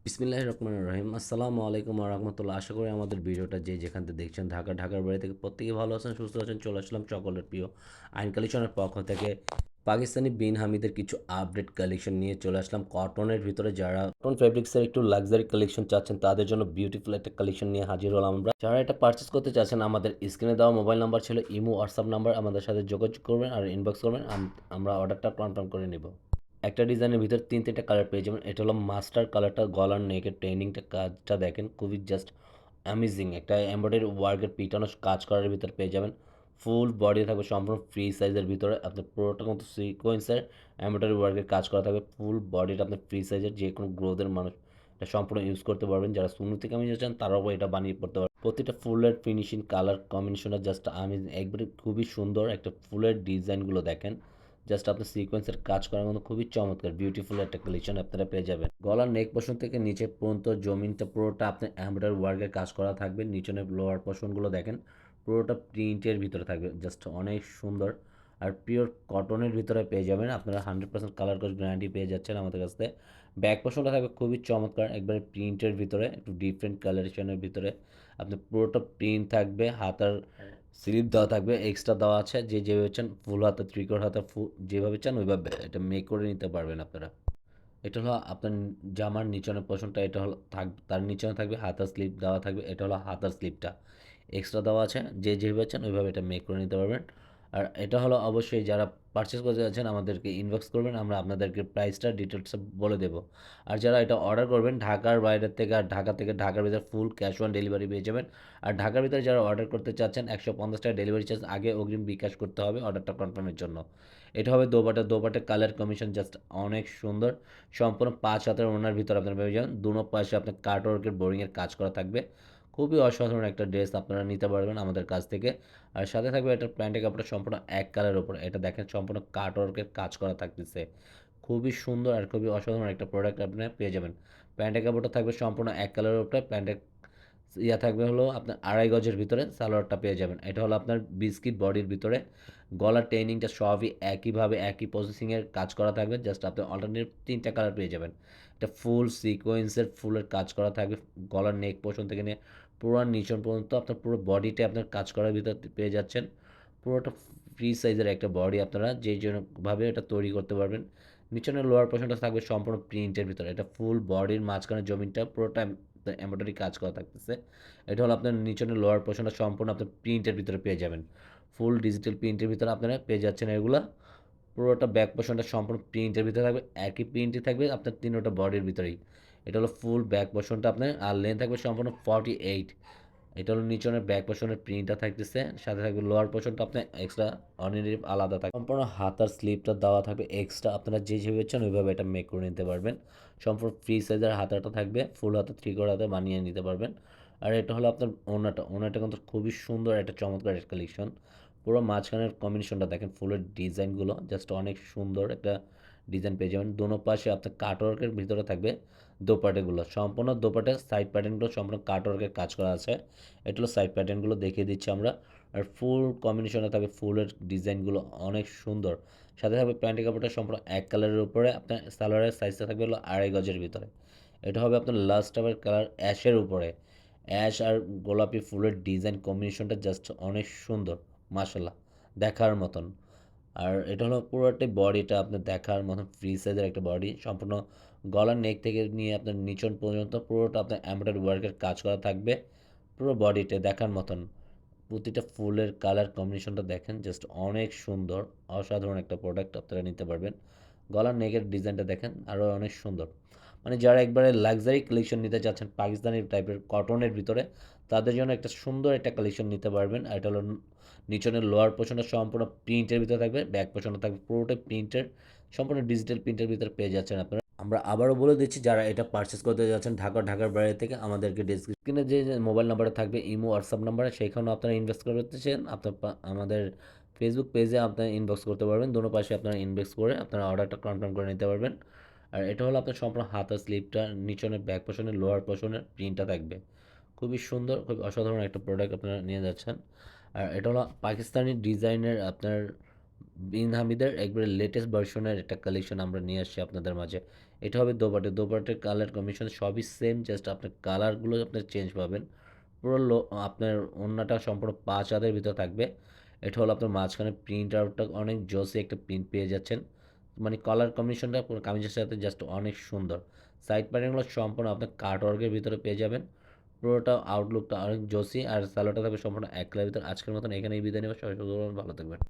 বিসমিল্লাহির রহমানির রহিম। আসসালামু আলাইকুম ওয়া রাহমাতুল্লাহ। আশা করি আমাদের ভিডিওটা যে যেখান থেকে দেখছেন ঢাকার বাইরে থেকে প্রত্যেকেই ভালো আছেন, সুস্থ আছেন। চলে আসলাম সকলের প্রিয় আইন কালেকশনের পক্ষ থেকে পাকিস্তানি বিন হামিদের কিছু আপডেট কালেকশন নিয়ে চলে আসলাম কটনের ভিতরে। যারা কটন ফেব্রিক্সের একটু লাক্সারি কালেকশন চাচ্ছেন তাদের জন্য বিউটিফুল একটা কালেকশন নিয়ে হাজির হলাম আমরা। যারা এটা পারচেস করতে চাচ্ছেন আমাদের স্ক্রিনে দেওয়া মোবাইল নাম্বার ছিল ইমো হোয়াটসঅ্যাপ নাম্বার, আমাদের সাথে যোগাযোগ করবেন আর ইনবক্স করবেন, আমরা অর্ডারটা কনফার্ম করে নেব। একটা ডিজাইনের ভিতর তিনটা কালার পেয়ে যাবেন। এটা হলো মাস্টার কালারটা, গলার নেকের ট্রেনিংটা কাজটা দেখেন খুবই জাস্ট অ্যামেজিং। একটা এমব্রয়ডারি ওয়ার্কের পিটানো কাজ করার ভিতর পেয়ে যাবেন। ফুল বডি থাকবে সম্পূর্ণ ফ্রি সাইজের ভিতরে, আপনার পুরোটা কিন্তু সিকোয়েন্সের এমব্রয়ডারি ওয়ার্কের কাজ করা থাকবে। ফুল বডিটা আপনার ফ্রি সাইজের, যে কোনো গ্রোথের মানুষ এটা সম্পূর্ণ ইউজ করতে পারবেন। যারা সুন্নতি কামিজ চান তারাও এটা বানিয়ে পড়তে পারবেন। প্রতিটা ফুলের ফিনিশিং কালার কম্বিনেশনটা জাস্ট আমি একবারে খুবই সুন্দর। একটা ফুলের ডিজাইনগুলো দেখেন, জাস্ট আপনার সিকোয়েন্সের কাজ করার মতো খুবই চমৎকার বিউটিফুল একটা কালেকশন আপনারা পেয়ে যাবেন। গলার নেক পোর্শন থেকে নিচে পর্যন্ত জমিনটা পুরোটা আপনার এমব্রয়ডারি ওয়ার্কের কাজ করা থাকবে। নিচনের লোয়ার পোর্শনগুলো দেখেন পুরোটা প্রিন্টের ভিতরে থাকবে, জাস্ট অনেক সুন্দর। আর পিওর কটনের ভিতরে পেয়ে যাবেন আপনারা 100% কালার কস গ্যারান্টি পেয়ে যাচ্ছেন আমাদের কাছ থেকে। ব্যাক পোর্শনটা থাকবে খুবই চমৎকার, একবারে প্রিন্টের ভিতরে, একটু ডিফারেন্ট কালারেশনের ভিতরে। আপনার পুরোটা প্রিন্ট থাকবে, হাতার স্লিপ দেওয়া থাকবে, এক্সট্রা দেওয়া আছে। যে যেভাবে চান ফুল হাতা, ত্রিকোণ হাতা, যেভাবে চান ওইভাবে এটা মেক করে নিতে পারবেন আপনারা। এটা হলো আপনার জামার নিচনের পোর্শনটা, এটা হলো তার নিচনে থাকবে হাতার স্লিপ দেওয়া থাকবে। এটা হলো হাতার স্লিপটা এক্সট্রা দেওয়া আছে, যে যেভাবে চান ওইভাবে এটা মেক করে নিতে পারবেন। আর এটা হলো অবশ্যই যারা পারচেস করতে যাচ্ছেন আমাদেরকে ইনবক্স করবেন, আমরা আপনাদেরকে প্রাইসটা ডিটেলসে বলে দেবো। আর যারা এটা অর্ডার করবেন ঢাকার বাইরের থেকে আর ঢাকা থেকে, ঢাকার ভিতরে ফুল ক্যাশ অন ডেলিভারি পেয়ে যাবেন। আর ঢাকার ভিতরে যারা অর্ডার করতে চাচ্ছেন 150 টাকা ডেলিভারি চার্জ আগে অগ্রিম বিকাশ করতে হবে অর্ডারটা কনফার্মের জন্য। এটা হবে দোপাটের কালার কমিশন জাস্ট অনেক সুন্দর। সম্পূর্ণ 5 হাতের ওড়নার ভিতরে আপনারা পেয়ে যাবেন। দুনো পাশে আপনার কাটওয়ার্কের বোরিংয়ের কাজ করা থাকবে। খুবই অসাধারণ একটা ড্রেস আপনারা নিতে পারবেন আমাদের কাছ থেকে। আর সাথে থাকবে এটা প্যান্টের কাপড়টা সম্পূর্ণ এক কালারের উপর, এটা দেখেন সম্পূর্ণ কাটওয়ার্কের কাজ করা থাকতেছে। খুবই সুন্দর আর খুবই অসাধারণ একটা প্রোডাক্ট আপনারা পেয়ে যাবেন। প্যান্টের কাপড়টা থাকবে সম্পূর্ণ এক কালারের উপরে, প্যান্টের থাকবে হলো আপনার 2.5 গজের ভিতরে সালোয়ারটা পেয়ে যাবেন। এটা হলো আপনার বিস্কিট বডির ভিতরে। গলার ট্রেনিংটা সবই একইভাবে একই প্রসেসিংয়ের কাজ করা থাকবে, জাস্ট আপনি অল্টারনেটিভ 3টা কালার পেয়ে যাবেন। এটা ফুল সিকোয়েন্সের ফুলের কাজ করা থাকবে। গলার নেক পোর্শন থেকে নিয়ে পুরো নিচন পর্যন্ত আপনার পুরো বডিতে আপনার কাজ করার ভিতর পেয়ে যাচ্ছেন। পুরোটা ফ্রি সাইজের একটা বডি আপনারা যেই জন্যভাবে এটা তৈরি করতে পারবেন। নিচনের লোয়ার পোর্শনটা থাকবে সম্পূর্ণ প্রিন্টের ভিতরে। এটা ফুল বডির মাঝখানে জমিনটা পুরোটা এমব্রয়ডারি কাজ করা থাকতেছে। এটা হলো আপনার নিচনের লোয়ার পোর্শনটা সম্পূর্ণ আপনার প্রিন্টের ভিতরে পেয়ে যাবেন। ফুল ডিজিটাল প্রিন্টের ভিতরে আপনারা পেয়ে যাচ্ছেন এগুলা। পুরোটা ব্যাক পোর্শনটা সম্পূর্ণ প্রিন্টের ভিতরে থাকবে, একই প্রিন্টই থাকবে আপনার তিনোটা বডির ভিতরেই। এটা হলো ফুল ব্যাক পোর্শনটা আপনার, আর লেন্থ থাকবে সম্পূর্ণ 48। এটা হলো নিচনের ব্যাক পোর্শনের প্রিন্টটা থাকতেছে, সাথে থাকবে লোয়ার পোর্শনটা আপনার এক্সট্রা অর্ডিনারি আলাদা থাকবে। সম্পূর্ণ হাতার স্লিপটা দেওয়া থাকবে এক্সট্রা, আপনারা যে যেভাবে চান ওইভাবে এটা মেক করে নিতে পারবেন। সম্পূর্ণ ফ্রি সাইজের হাতাটা থাকবে, ফুল হাতা ত্রিকোণ হাতে বানিয়ে নিতে পারবেন। আর এটা হলো আপনার ওনাটা কিন্তু খুবই সুন্দর একটা চমৎকার একটা কালেকশন। পুরো মাঝখানের কম্বিনেশনটা দেখেন, ফুলের ডিজাইনগুলো জাস্ট অনেক সুন্দর একটা ডিজাইন পেয়ে যাবেন। দোনো পাশে আপনার কাটওয়ার্কের ভিতরে থাকবে দোপাটেগুলো, সম্পূর্ণ দোপাটের সাইড প্যাটার্নগুলো সম্পূর্ণ কাটওয়ার্কের কাজ করা আছে। এটা হলো সাইড প্যাটার্নগুলো দেখিয়ে দিচ্ছি আমরা। আর ফুল কম্বিনেশনে থাকবে ফুলের ডিজাইনগুলো অনেক সুন্দর। সাথে থাকবে প্যান্টের কাপড়টা সম্পূর্ণ এক কালারের উপরে, আপনার সালোয়ারের সাইজটা থাকবে হলো 2.5 গজের ভিতরে। এটা হবে আপনার লাস্ট আবার কালার অ্যাশের উপরে। অ্যাশ আর গোলাপি ফুলের ডিজাইন কম্বিনেশনটা জাস্ট অনেক সুন্দর, মাশাল্লাহ, দেখার মতন। আর এটা হলো পুরোটাই বডিটা আপনার দেখার মতন ফ্রি সাইজের একটা বডি। সম্পূর্ণ গলার নেক থেকে নিয়ে আপনার নিচন পর্যন্ত পুরোটা আপনার এমব্রয়ডারি ওয়ার্কের কাজ করা থাকবে। পুরো বডিতে দেখার মতন। প্রতিটা ফুলের কালার কম্বিনেশনটা দেখেন, জাস্ট অনেক সুন্দর। অসাধারণ একটা প্রোডাক্ট আপনারা নিতে পারবেন। গলার নেকের ডিজাইনটা দেখেন আরও অনেক সুন্দর। মানে যারা একবারে লাক্সারি কালেকশন নিতে চাচ্ছেন পাকিস্তানি টাইপের কটনের ভিতরে, তাদের জন্য একটা সুন্দর একটা কালেকশন নিতে পারবেন। আর এটা হলো নিচনের লোয়ার পোর্শনটা সম্পূর্ণ প্রিন্টের ভিতরে থাকবে, ব্যাক পোর্শনটা থাকবে পুরোটাই প্রিন্টের, সম্পূর্ণ ডিজিটাল প্রিন্টের ভিতরে পেয়ে যাচ্ছেন আপনারা। আমরা আবারও বলে দিচ্ছি, যারা এটা পারচেস করতে যাচ্ছেন ঢাকার বাইরে থেকে, আমাদেরকে ডিসক্রিপশনে যে মোবাইল নাম্বারটা থাকবে ইমো হোয়াটসঅ্যাপ নাম্বারে, সেইখানেও আপনারা ইনভেস্ট করতে চান আপনার আমাদের ফেসবুক পেজে আপনারা ইনবক্স করতে পারবেন। দোনো পাশে আপনারা ইনবক্স করে আপনারা অর্ডারটা কনফার্ম করে নিতে পারবেন। আর এটা হলো আপনার সম্পূর্ণ হাতার স্লিপটা, নিচনের ব্যাক পোর্শনের লোয়ার পোর্শনের প্রিন্টটা থাকবে। খুবই সুন্দর, খুবই অসাধারণ একটা প্রোডাক্ট আপনারা নিয়ে যাচ্ছেন। আর এটা হলো পাকিস্তানি ডিজাইনের আপনার বিন হামিদের একবারে লেটেস্ট ভার্সনের একটা কালেকশন আমরা নিয়ে আসছি আপনাদের মাঝে। এটা হবে দোপাট্টা। দোপাট্টার কালার কম্বিনেশন সবই সেম, জাস্ট আপনার কালারগুলো আপনার চেঞ্জ পাবেন। পুরো আপনার ওড়নাটা সম্পূর্ণ ৫ হাতের ভিতর থাকবে। এটা হলো আপনার মাঝখানে প্রিন্ট আউটটা অনেক জোসি একটা প্রিন্ট পেয়ে যাচ্ছেন। মানে কালার কম্বিনেশনটা পুরো কামিজের সাথে জাস্ট অনেক সুন্দর। সাইড প্যাটার্নগুলো সম্পূর্ণ আপনার কাট ওয়ার্কের ভিতরে পেয়ে যাবেন। পুরোটা আউটলুকটা অনেক জোসি আর সালোয়ারটা থাকবে সম্পূর্ণ এক কালারের ভিতর। আজকের মতন এখানেই বিদায় নেব। সবাই সুস্থ থাকবেন, ভালো থাকবেন।